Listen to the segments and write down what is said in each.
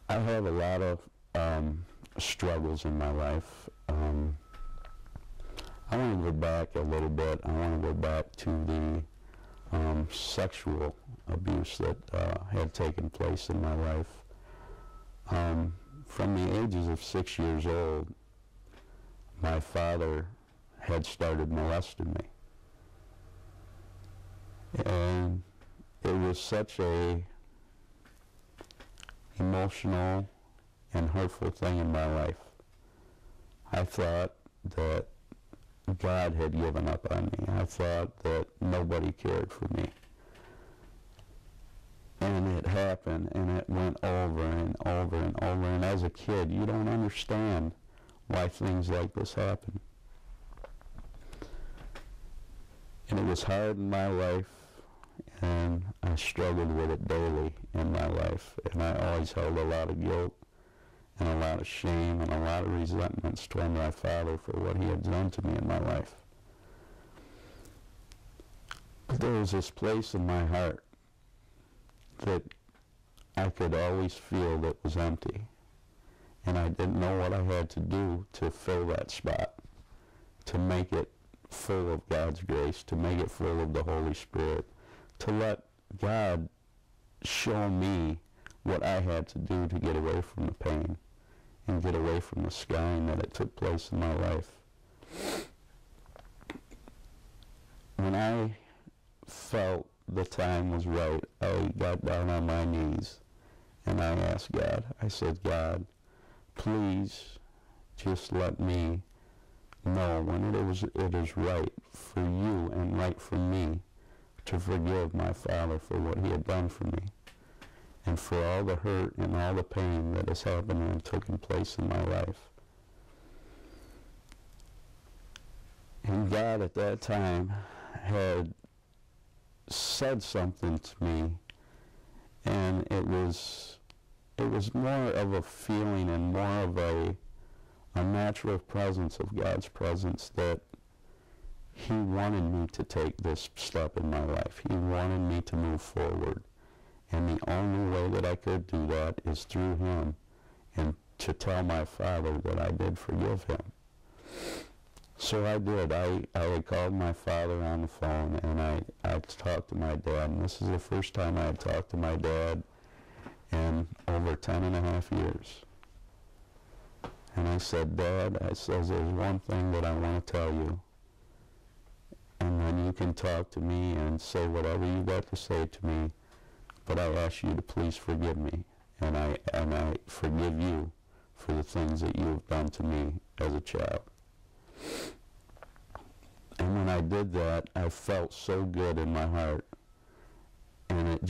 I have a lot of struggles in my life. I want to go back a little bit. I want to go back to the sexual abuse that had taken place in my life. From the ages of 6 years old, my father had started molesting me. And it was such a emotional and hurtful thing in my life. I thought that God had given up on me. I thought that nobody cared for me. And it happened, and it went over and over and over. And as a kid, you don't understand why things like this happen. And it was hard in my life, and I struggled with it daily in my life. And I always held a lot of guilt and a lot of shame and a lot of resentments toward my father for what he had done to me in my life. But there was this place in my heart that I could always feel that was empty. And I didn't know what I had to do to fill that spot, to make it full of God's grace, to make it full of the Holy Spirit, to let God show me what I had to do to get away from the pain and get away from the scarring that had took place in my life. When I felt the time was right, I got down on my knees and I asked God, I said, God, please just let me know when it is right for you and right for me to forgive my father for what he had done for me and for all the hurt and all the pain that has happened and taken place in my life. And God at that time had said something to me, and it was more of a feeling and more of a natural presence of God's presence that he wanted me to take this step in my life. He wanted me to move forward. And the only way that I could do that is through him and to tell my father that I did forgive him. So I did. I had called my father on the phone, and I talked to my dad. And this is the first time I had talked to my dad in over 10.5 years. And I said, Dad, I says, there's one thing that I want to tell you. And then you can talk to me and say whatever you got to say to me. But I ask you to please forgive me. And I forgive you for the things that you have done to me as a child. And when I did that, I felt so good in my heart. And it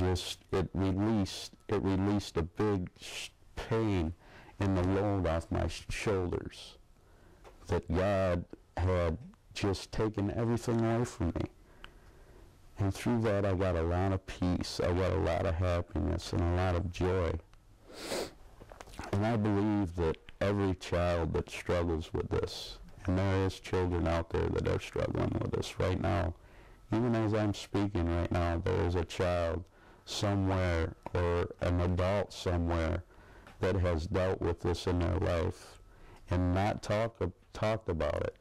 released a big pain in the load off my shoulders that God had just taken everything away from me. And through that, I got a lot of peace, I got a lot of happiness and a lot of joy. And I believe that every child that struggles with this, and there is children out there that are struggling with this right now, even as I'm speaking right now, there is a child somewhere or an adult somewhere that has dealt with this in their life and not talked about it.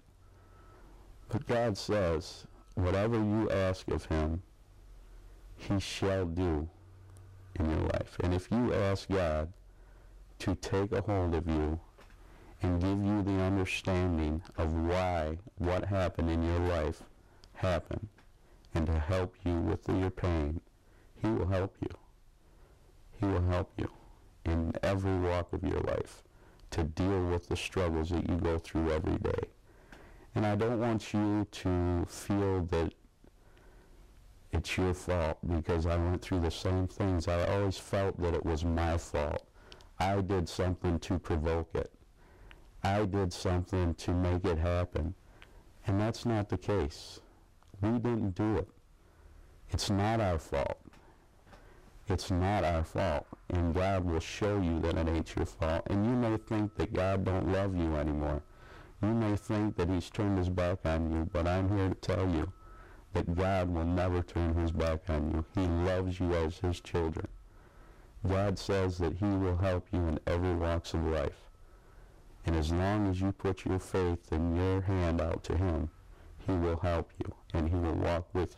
But God says, whatever you ask of him, he shall do in your life. And if you ask God to take a hold of you and give you the understanding of why what happened in your life happened, and to help you with your pain, he will help you. He will help you in every walk of your life to deal with the struggles that you go through every day. And I don't want you to feel that it's your fault, because I went through the same things. I always felt that it was my fault. I did something to provoke it. I did something to make it happen. And that's not the case. We didn't do it. It's not our fault. It's not our fault. And God will show you that it ain't your fault. And you may think that God don't love you anymore. You may think that he's turned his back on you, but I'm here to tell you that God will never turn his back on you. He loves you as his children. God says that he will help you in every walks of life. And as long as you put your faith and your hand out to him, he will help you and he will walk with